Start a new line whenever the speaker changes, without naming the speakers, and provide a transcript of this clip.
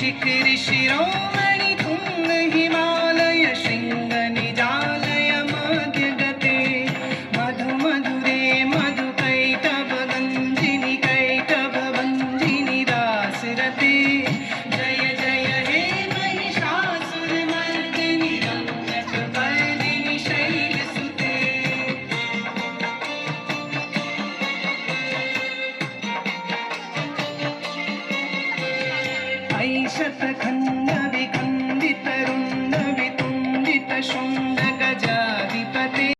शिखरि शिरोमणि तुंग हिमालय शृंग निजालय मध्यगते मधु मधुरे मधु कैटभ गंजिनि कैटभ भंजिनि दासरते जय जय हे महिषासुरमर्दिनि रम्यकपर्दिनि शैलसुते ऐशतखण्ड विखण्डित रुण्ड वितुण्डित शुण्ड गजाधिपते।